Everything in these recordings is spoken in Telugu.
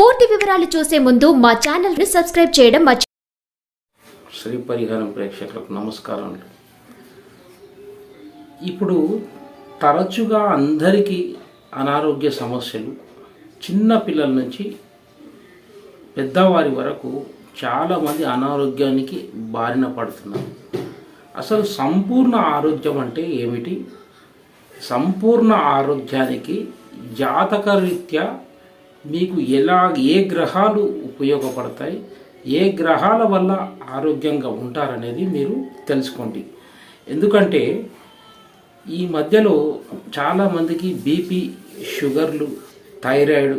పూర్తి వివరాలు చూసే ముందు మా ఛానల్ ని సబ్స్క్రైబ్ చేయడం శ్రీ పరిహారం ప్రేక్షకులకు నమస్కారం. ఇప్పుడు తరచుగా అందరికీ అనారోగ్య సమస్యలు, చిన్న పిల్లల నుంచి పెద్దవారి వరకు చాలామంది అనారోగ్యానికి బారిన పడుతున్నారు. అసలు సంపూర్ణ ఆరోగ్యం అంటే ఏమిటి? సంపూర్ణ ఆరోగ్యానికి జాతకరీత్యా మీకు ఏ గ్రహాలు ఉపయోగపడతాయి, ఏ గ్రహాల వల్ల ఆరోగ్యంగా ఉంటారనేది మీరు తెలుసుకోండి. ఎందుకంటే ఈ మధ్యలో చాలామందికి బీపీ, షుగర్లు, థైరాయిడ్,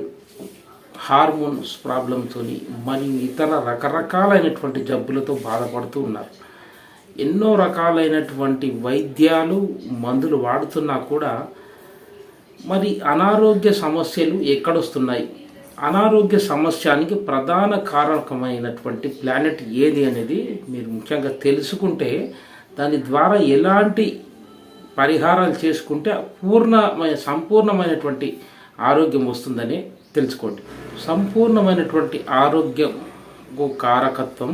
హార్మోన్స్ ప్రాబ్లంతో మరియు ఇతర రకరకాలైనటువంటి జబ్బులతో బాధపడుతూ ఉన్నారు. ఎన్నో రకాలైనటువంటి వైద్యాలు, మందులు వాడుతున్నా కూడా మరి అనారోగ్య సమస్యలు ఎక్కడొస్తున్నాయి? అనారోగ్య సమస్యానికి ప్రధాన కారకమైనటువంటి ప్లానెట్ ఏది అనేది మీరు ముఖ్యంగా తెలుసుకుంటే దాని ద్వారా ఎలాంటి పరిహారాలు చేసుకుంటే సంపూర్ణమైనటువంటి ఆరోగ్యం వస్తుందని తెలుసుకోండి. సంపూర్ణమైనటువంటి ఆరోగ్యం కారకత్వం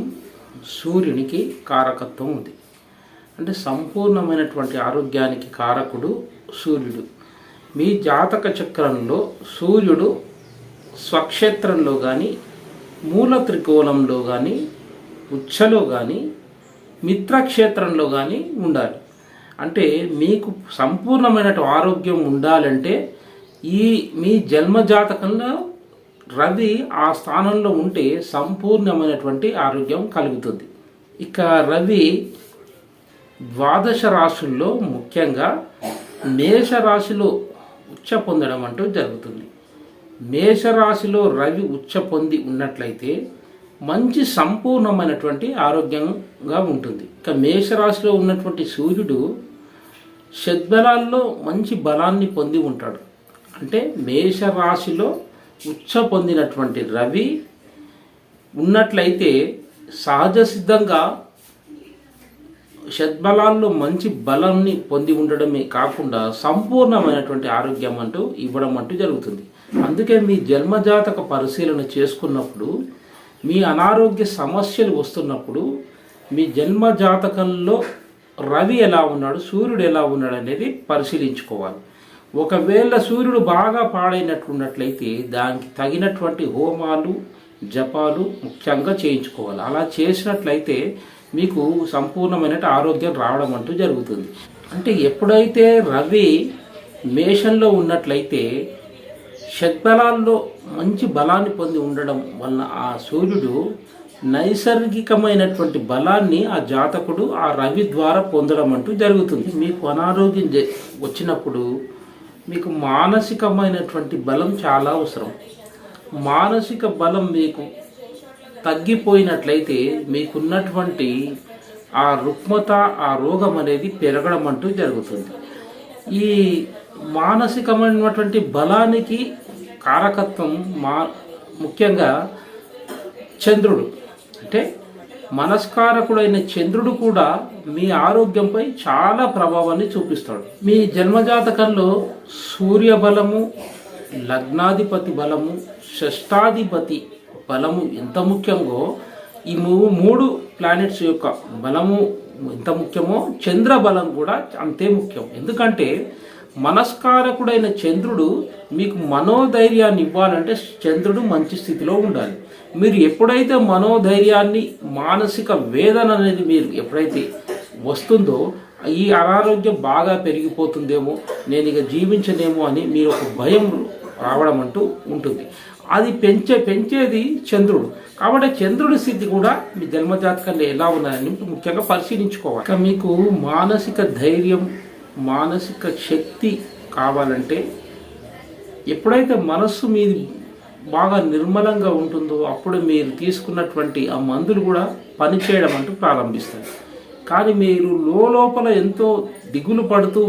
సూర్యునికి కారకత్వం ఉంది. అంటే సంపూర్ణమైనటువంటి ఆరోగ్యానికి కారకుడు సూర్యుడు. మీ జాతక చక్రంలో సూర్యుడు స్వక్షేత్రంలో కానీ, మూల త్రికోణంలో కానీ, ఉచ్చలో కానీ, మిత్రక్షేత్రంలో కానీ ఉండాలి. అంటే మీకు సంపూర్ణమైన ఆరోగ్యం ఉండాలంటే మీ జన్మజాతకంలో రవి ఆ స్థానంలో ఉంటే సంపూర్ణమైనటువంటి ఆరోగ్యం కలుగుతుంది. ఇక రవి ద్వాదశ రాశుల్లో ముఖ్యంగా మేషరాశిలో ఉచ్చ పొందడం అంటూ జరుగుతుంది. మేషరాశిలో రవి ఉచ్చ పొంది ఉన్నట్లయితే మంచి సంపూర్ణమైనటువంటి ఆరోగ్యంగా ఉంటుంది. ఇక మేషరాశిలో ఉన్నటువంటి సూర్యుడు షడ్బలాల్లో మంచి బలాన్ని పొంది ఉంటాడు. అంటే మేషరాశిలో ఉచ్చ పొందినటువంటి రవి ఉన్నట్లయితే సహజ సిద్ధంగా షడ్బలాల్లో మంచి బలాన్ని పొంది ఉండడమే కాకుండా సంపూర్ణమైనటువంటి ఆరోగ్యం అంటూ ఇవ్వడం అంటూ జరుగుతుంది. అందుకే మీ జన్మజాతక పరిశీలన చేసుకున్నప్పుడు, మీ అనారోగ్య సమస్యలు వస్తున్నప్పుడు మీ జన్మజాతకంలో రవి ఎలా ఉన్నాడు, సూర్యుడు ఎలా ఉన్నాడు అనేది పరిశీలించుకోవాలి. ఒకవేళ సూర్యుడు బాగా పాడైనట్లున్నట్లయితే దానికి తగినటువంటి హోమాలు, జపాలు ముఖ్యంగా చేయించుకోవాలి. అలా చేసినట్లయితే మీకు సంపూర్ణమైన ఆరోగ్యం రావడం అంటూ జరుగుతుంది. అంటే ఎప్పుడైతే రవి మేషంలో ఉన్నట్లయితే షడ్బలాల్లో మంచి బలాన్ని పొంది ఉండడం వలన ఆ సూర్యుడు నైసర్గికమైనటువంటి బలాన్ని ఆ జాతకుడు ఆ రవి ద్వారా పొందడం అంటూ జరుగుతుంది. మీకు అనారోగ్యం వచ్చినప్పుడు మీకు మానసికమైనటువంటి బలం చాలా అవసరం. మానసిక బలం మీకు తగ్గిపోయినట్లయితే మీకున్నటువంటి ఆ రుగ్మత, ఆ రోగం అనేది పెరగడం అంటూ జరుగుతుంది. ఈ మానసికమైనటువంటి బలానికి కారకత్వం ముఖ్యంగా చంద్రుడు. అంటే మనస్కారకుడైన చంద్రుడు కూడా మీ ఆరోగ్యంపై చాలా ప్రభావాన్ని చూపిస్తాడు. మీ జన్మజాతకంలో సూర్య బలము, లగ్నాధిపతి బలము, షష్టాధిపతి బలము ఎంత ముఖ్యంగా ఈ మూడు ప్లానెట్స్ యొక్క బలము ఎంత ముఖ్యమో చంద్ర బలం కూడా అంతే ముఖ్యం. ఎందుకంటే మనస్కారకుడైన చంద్రుడు మీకు మనోధైర్యాన్ని ఇవ్వాలంటే చంద్రుడు మంచి స్థితిలో ఉండాలి. మీరు ఎప్పుడైతే మనోధైర్యాన్ని, మానసిక వేదన అనేది మీరు ఎప్పుడైతే వస్తుందో ఈ అనారోగ్యం బాగా పెరిగిపోతుందేమో, నేను ఇక జీవించనేమో అని మీరు ఒక భయం రావడం అంటూ ఉంటుంది. అది పెంచేది చంద్రుడు. కాబట్టి చంద్రుడి స్థితి కూడా మీ జన్మజాతకంలో ఎలా ఉన్నాయని ముఖ్యంగా పరిశీలించుకోవాలి. ఇక మీకు మానసిక ధైర్యం, మానసిక శక్తి కావాలంటే ఎప్పుడైతే మనస్సు మీది బాగా నిర్మలంగా ఉంటుందో అప్పుడు మీరు తీసుకున్నటువంటి ఆ మందులు కూడా పనిచేయడం అంటూ ప్రారంభిస్తాయి. కానీ మీరు లోపల ఎంతో దిగులు పడుతూ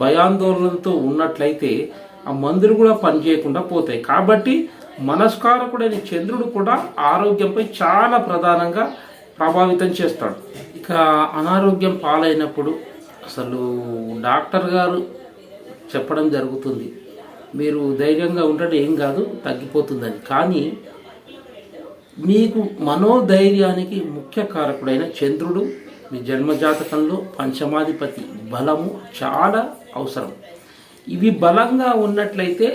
భయాందోళనతో ఉన్నట్లయితే ఆ మందులు కూడా పనిచేయకుండా పోతాయి. కాబట్టి మనస్కారకుడైన చంద్రుడు కూడా ఆరోగ్యంపై చాలా ప్రధానంగా ప్రభావితం చేస్తాడు. ఇక అనారోగ్యం పాలైనప్పుడు అసలు డాక్టర్ గారు చెప్పడం జరుగుతుంది, మీరు ధైర్యంగా ఉంటే ఏం కాదు, తగ్గిపోతుందని. కానీ మీకు మనోధైర్యానికి ముఖ్య కారకుడైన చంద్రుడు మీ జన్మజాతకంలో పంచమాధిపతి బలము చాలా అవసరం. ఇవి బలంగా ఉన్నట్లయితే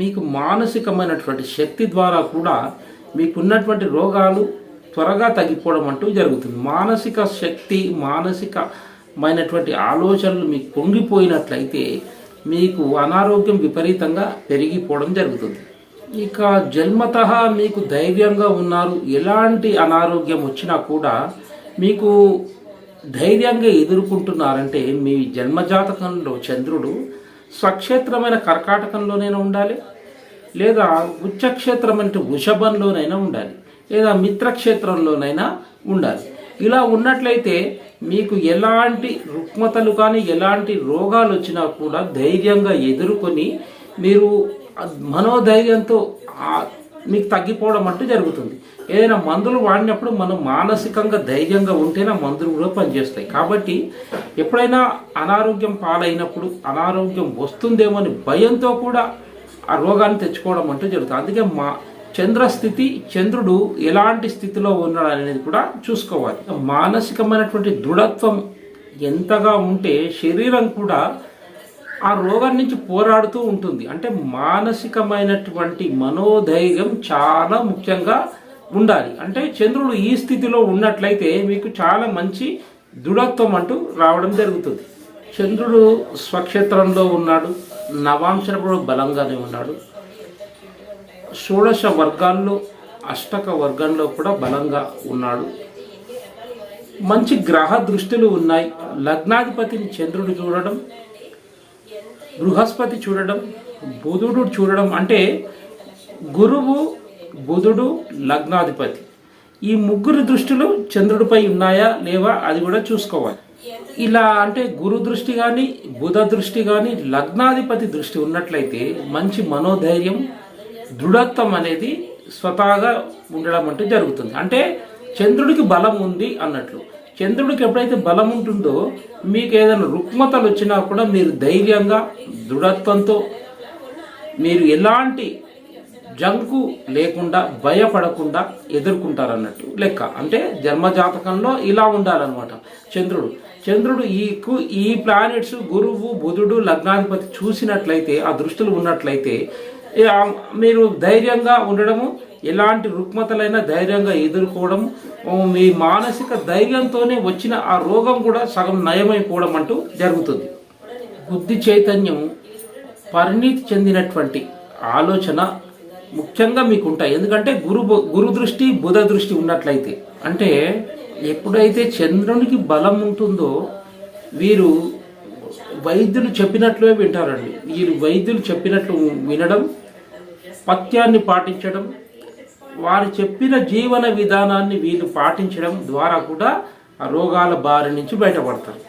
మీకు మానసికమైనటువంటి శక్తి ద్వారా కూడా మీకున్నటువంటి రోగాలు త్వరగా తగ్గిపోవడం అంటూ జరుగుతుంది. మానసిక శక్తి, మానసికమైనటువంటి ఆలోచనలు మీకు పొంగిపోయినట్లయితే మీకు అనారోగ్యం విపరీతంగా పెరిగిపోవడం జరుగుతుంది. ఇక జన్మతః మీకు ధైర్యంగా ఉన్నారు, ఎలాంటి అనారోగ్యం వచ్చినా కూడా మీకు ధైర్యంగా ఎదుర్కొంటున్నారంటే మీ జన్మజాతకంలో చంద్రుడు స్వక్షేత్రమైన కర్కాటకంలోనైనా ఉండాలి, లేదా ఉచ్చక్షేత్రమైన వృషభంలోనైనా ఉండాలి, లేదా మిత్రక్షేత్రంలోనైనా ఉండాలి. ఇలా ఉన్నట్లయితే మీకు ఎలాంటి రుగ్మతలు కానీ ఎలాంటి రోగాలు వచ్చినా కూడా ధైర్యంగా ఎదుర్కొని మీరు మనోధైర్యంతో మీకు తగ్గిపోవడం అంటూ జరుగుతుంది. ఏదైనా మందులు వాడినప్పుడు మనం మానసికంగా ధైర్యంగా ఉంటేనే మందులు కూడా పనిచేస్తాయి. కాబట్టి ఎప్పుడైనా అనారోగ్యం పాలైనప్పుడు అనారోగ్యం వస్తుందేమో అని భయంతో కూడా ఆ రోగాన్ని తెచ్చుకోవడం అంటూ జరుగుతుంది. అందుకే చంద్రస్థితి, చంద్రుడు ఎలాంటి స్థితిలో ఉన్నాడు అనేది కూడా చూసుకోవాలి. మానసికమైనటువంటి దృఢత్వం ఎంతగా ఉంటే శరీరం కూడా ఆ రోగం నుంచి పోరాడుతూ ఉంటుంది. అంటే మానసికమైనటువంటి మనోధైర్యం చాలా ముఖ్యంగా ఉండాలి. అంటే చంద్రుడు ఈ స్థితిలో ఉన్నట్లయితే మీకు చాలా మంచి దృఢత్వం అంటూ రావడం జరుగుతుంది. చంద్రుడు స్వక్షేత్రంలో ఉన్నాడు, నవాంశను కూడా బలంగానే ఉన్నాడు, షోడశ వర్గాల్లో అష్టక వర్గంలో కూడా బలంగా ఉన్నాడు. మంచి గ్రహ దృష్టిలు ఉన్నాయి. లగ్నాధిపతిని చంద్రుడు చూడడం, బృహస్పతి చూడడం, బుధుడు చూడడం, అంటే గురువు, బుధుడు, లగ్నాధిపతి ఈ ముగ్గురు దృష్టిలు చంద్రుడిపై ఉన్నాయా లేవా అది కూడా చూసుకోవాలి. ఇలా అంటే గురు దృష్టి కానీ బుధ దృష్టి కానీ లగ్నాధిపతి దృష్టి ఉన్నట్లయితే మంచి మనోధైర్యం, దృఢత్వం అనేది స్వతహాగా ఉండడం అంటూ జరుగుతుంది. అంటే చంద్రుడికి బలం ఉంది అన్నట్లు. చంద్రుడికి ఎప్పుడైతే బలం ఉంటుందో మీకు ఏదైనా రుగ్మతలు వచ్చినా కూడా మీరు ధైర్యంగా దృఢత్వంతో మీరు ఎలాంటి జంకు లేకుండా భయపడకుండా ఎదుర్కొంటారన్నట్టు లెక్క. అంటే జన్మజాతకంలో ఇలా ఉండాలన్నమాట చంద్రుడు ఈ ప్లానెట్స్ గురువు, బుధుడు, లగ్నాధిపతి చూసినట్లయితే ఆ దృష్టిలో ఉన్నట్లయితే మీరు ధైర్యంగా ఉండడము, ఎలాంటి రుగ్మతలైనా ధైర్యంగా ఎదుర్కోవడం, మీ మానసిక ధైర్యంతోనే వచ్చిన ఆ రోగం కూడా సగం నయమైపోవడం అంటూ జరుగుతుంది. బుద్ధి చైతన్యం, పరిణితి చెందినటువంటి ఆలోచన ముఖ్యంగా మీకు ఉంటాయి. ఎందుకంటే గురు దృష్టి, బుధ దృష్టి ఉన్నట్లయితే, అంటే ఎప్పుడైతే చంద్రునికి బలం ఉంటుందో వీరు వైద్యులు చెప్పినట్లే వింటారండి. వీరు వైద్యులు చెప్పినట్లు వినడం, పథ్యాన్ని పాటించడం, వారు చెప్పిన జీవన విధానాన్ని వీళ్ళు పాటించడం ద్వారా కూడా ఆ రోగాల బారి నుంచి బయటపడతారు.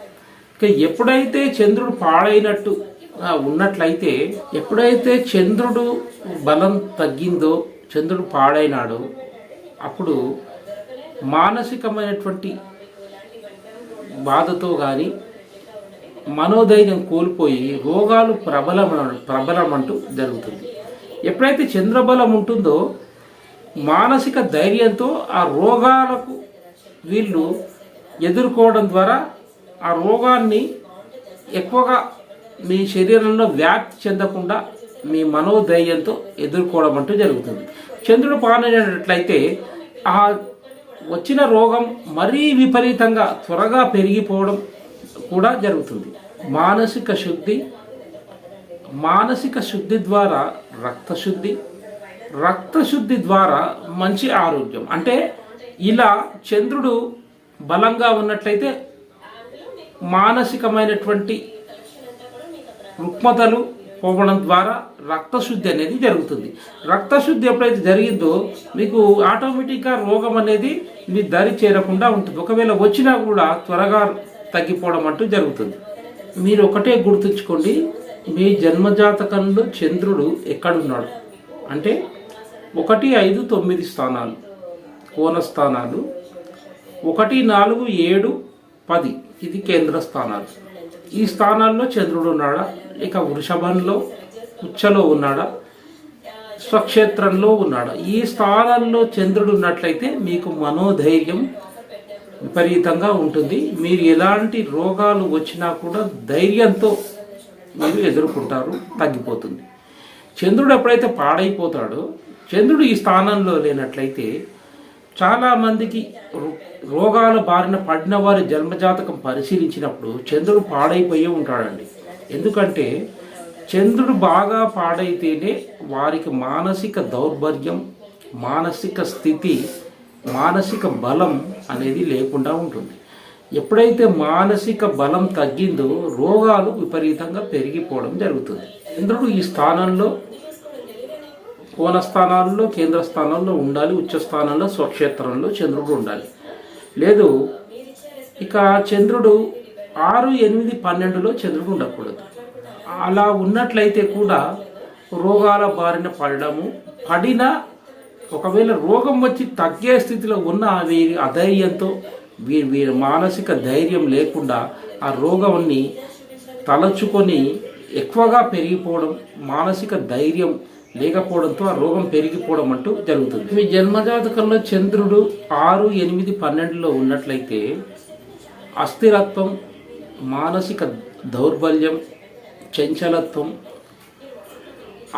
ఇక ఎప్పుడైతే చంద్రుడు పాడైనట్టు ఉన్నట్లయితే, ఎప్పుడైతే చంద్రుడు బలం తగ్గిందో, చంద్రుడు పాడైనాడో, అప్పుడు మానసికమైనటువంటి బాధతో కానీ మనోధైర్యం కోల్పోయి రోగాలు ప్రబలమంటూ జరుగుతుంది. ఎప్పుడైతే చంద్రబలం ఉంటుందో మానసిక ధైర్యంతో ఆ రోగాలకు వీళ్ళు ఎదుర్కోవడం ద్వారా ఆ రోగాన్ని ఎక్కువగా మీ శరీరంలో వ్యాప్తి చెందకుండా మీ మనోధైర్యంతో ఎదుర్కోవడం అంటూ జరుగుతుంది. చంద్రుడు పాడైనట్లయితే ఆ వచ్చిన రోగం మరీ విపరీతంగా త్వరగా పెరిగిపోవడం కూడా జరుగుతుంది. మానసిక శుద్ధి ద్వారా రక్తశుద్ధి ద్వారా మంచి ఆరోగ్యం. అంటే ఇలా చంద్రుడు బలంగా ఉన్నట్లయితే మానసికమైనటువంటి రుగ్మతలు పోవడం ద్వారా రక్తశుద్ధి అనేది జరుగుతుంది. రక్తశుద్ధి ఎప్పుడైతే జరిగిందో మీకు ఆటోమేటిక్గా రోగం అనేది మీ దరి చేరకుండా ఉంటుంది. ఒకవేళ వచ్చినా కూడా త్వరగా తగ్గిపోవడం అంటూ జరుగుతుంది. మీరు ఒకటే గుర్తుంచుకోండి, మీ జన్మజాతకంలో చంద్రుడు ఎక్కడున్నాడు అంటే 1, 5, 9 స్థానాలు, కోణ స్థానాలు, 1, 4, 7, 10 ఇది కేంద్ర స్థానాలు. ఈ స్థానాల్లో చంద్రుడు ఉన్నాడా, ఇక వృషభంలో, ఉచ్చలో ఉన్నాడా, స్వక్షేత్రంలో ఉన్నాడా, ఈ స్థానాల్లో చంద్రుడు ఉన్నట్లయితే మీకు మనోధైర్యం విపరీతంగా ఉంటుంది. మీరు ఎలాంటి రోగాలు వచ్చినా కూడా ధైర్యంతో మీరు ఎదుర్కొంటారు, తగ్గిపోతుంది. చంద్రుడు ఎప్పుడైతే పాడైపోతాడో, చంద్రుడు ఈ స్థానంలో లేనట్లయితే చాలామందికి రోగాల బారిన పడిన వారి జన్మజాతకం పరిశీలించినప్పుడు చంద్రుడు పాడైపోయి ఉంటాడండి. ఎందుకంటే చంద్రుడు బాగా పాడైతేనే వారికి మానసిక దౌర్బల్యం, మానసిక స్థితి, మానసిక బలం అనేది లేకుండా ఉంటుంది. ఎప్పుడైతే మానసిక బలం తగ్గిందో రోగాలు విపరీతంగా పెరిగిపోవడం జరుగుతుంది. చంద్రుడు ఈ స్థానంలో కోణ స్థానాల్లో, కేంద్ర స్థానంలో ఉండాలి. ఉచ్చ స్థానంలో, స్వక్షేత్రంలో చంద్రుడు ఉండాలి. లేదు ఇక చంద్రుడు 6, 8, 12లో చంద్రుడు ఉండకూడదు. అలా ఉన్నట్లయితే కూడా రోగాల బారిన పడడము, పడినా ఒకవేళ రోగం వచ్చి తగ్గే స్థితిలో ఉన్న వీరి అధైర్యంతో, వీరి మానసిక ధైర్యం లేకుండా ఆ రోగాన్ని తలచుకొని ఎక్కువగా పెరిగిపోవడం, మానసిక ధైర్యం లేకపోవడంతో ఆ రోగం పెరిగిపోవడం అంటూ జరుగుతుంది. మీ జన్మజాతకంలో చంద్రుడు 6, 8, 12లో ఉన్నట్లయితే అస్థిరత్వం, మానసిక దౌర్బల్యం, చంచలత్వం,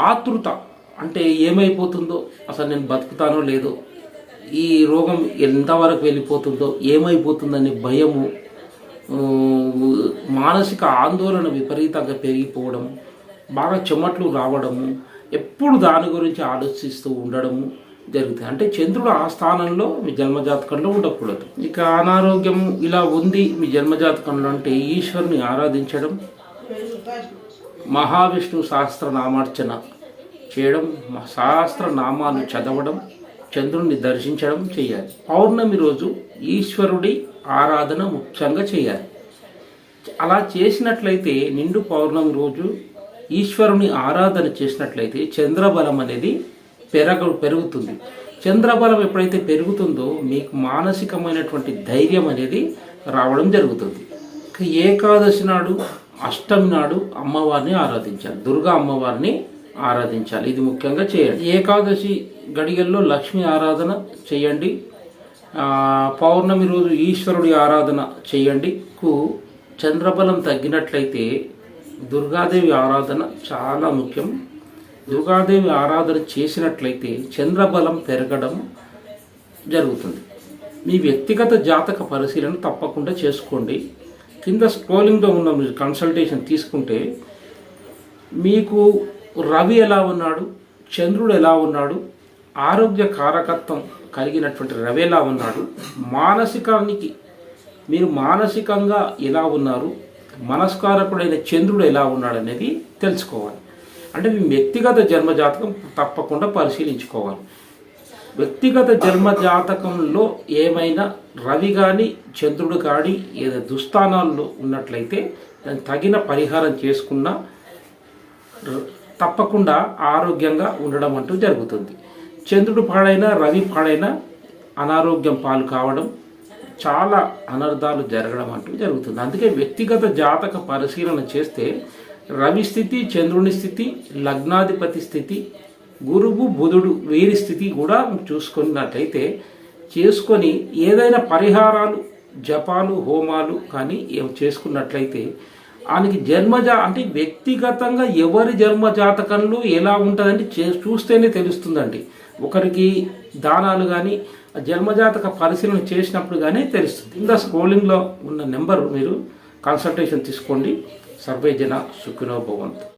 ఆతృత, అంటే ఏమైపోతుందో, అసలు నేను బతుకుతానో లేదో, ఈ రోగం ఎంతవరకు వెళ్ళిపోతుందో, ఏమైపోతుందనే భయము, మానసిక ఆందోళన విపరీతంగా పెరిగిపోవడం, బాగా చెమట్లు రావడము, ఎప్పుడు దాని గురించి ఆలోచిస్తూ ఉండడము జరుగుతుంది. అంటే చంద్రుడు ఆ స్థానంలో మీ జన్మజాతకంలో ఉండకూడదు. ఇక అనారోగ్యం ఇలా ఉంది మీ జన్మజాతకంలో అంటే ఈశ్వరుని ఆరాధించడం, మహావిష్ణు సహస్రనామార్చన చేయడం, సహస్రనామాలు చదవడం, చంద్రుడిని దర్శించడం చేయాలి. పౌర్ణమి రోజు ఈశ్వరుడి ఆరాధన ముఖ్యంగా చేయాలి. అలా చేసినట్లయితే నిండు పౌర్ణమి రోజు ఈశ్వరుని ఆరాధన చేసినట్లయితే చంద్రబలం అనేది పెరుగుతుంది. చంద్రబలం ఎప్పుడైతే పెరుగుతుందో మీకు మానసికమైనటువంటి ధైర్యం అనేది రావడం జరుగుతుంది. ఏకాదశి నాడు, అష్టమి నాడు అమ్మవారిని ఆరాధించాలి, దుర్గా అమ్మవారిని ఆరాధించాలి. ఇది ముఖ్యంగా చేయండి. ఏకాదశి గడియల్లో లక్ష్మీ ఆరాధన చేయండి. పౌర్ణమి రోజు ఈశ్వరుడి ఆరాధన చేయండి. చంద్రబలం తగ్గినట్లయితే దుర్గాదేవి ఆరాధన చాలా ముఖ్యం. దుర్గాదేవి ఆరాధన చేసినట్లయితే చంద్రబలం పెరగడం జరుగుతుంది. మీ వ్యక్తిగత జాతక పరిశీలన తప్పకుండా చేసుకోండి. కింద స్క్రోలింగ్లో ఉన్న మీరు కన్సల్టేషన్ తీసుకుంటే మీకు రవి ఎలా ఉన్నాడు, చంద్రుడు ఎలా ఉన్నాడు, ఆరోగ్య కారకత్వం కలిగినటువంటి రవి ఎలా ఉన్నాడు, మానసికానికి మీరు మానసికంగా ఎలా ఉన్నారు, మనస్కారకుడైన చంద్రుడు ఎలా ఉన్నాడు అనేది తెలుసుకోవాలి. అంటే మీ వ్యక్తిగత జన్మజాతకం తప్పకుండా పరిశీలించుకోవాలి. వ్యక్తిగత జన్మజాతకంలో ఏమైనా రవి కానీ చంద్రుడు కానీ ఏదైనా దుస్థానాల్లో ఉన్నట్లయితే దానికి తగిన పరిహారం చేసుకున్నా తప్పకుండా ఆరోగ్యంగా ఉండడం అంటూ జరుగుతుంది. చంద్రుడు పాడైనా, రవి పాడైనా అనారోగ్యం పాలు కావడం, చాలా అనర్థాలు జరగడం అంటూ జరుగుతుంది. అందుకే వ్యక్తిగత జాతక పరిశీలన చేస్తే రవి స్థితి, చంద్రుని స్థితి, లగ్నాధిపతి స్థితి, గురువు, బుధుడు వీరి స్థితి కూడా చూసుకున్నట్లయితే చేసుకొని ఏదైనా పరిహారాలు, జపాలు, హోమాలు కానీ చేసుకున్నట్లయితే ఆయనకి అంటే వ్యక్తిగతంగా ఎవరి జన్మజాతకంలో ఎలా ఉంటుందంటే చూస్తేనే తెలుస్తుందండి. ఒకరికి దానాలు కానీ జన్మజాతక పరిశీలన చేసినప్పుడు కానీ తెలుస్తుంది. ఇంకా స్క్రోలింగ్లో ఉన్న నెంబర్ మీరు కన్సల్టేషన్ తీసుకోండి. సర్వే జన సుఖినో భవంతు.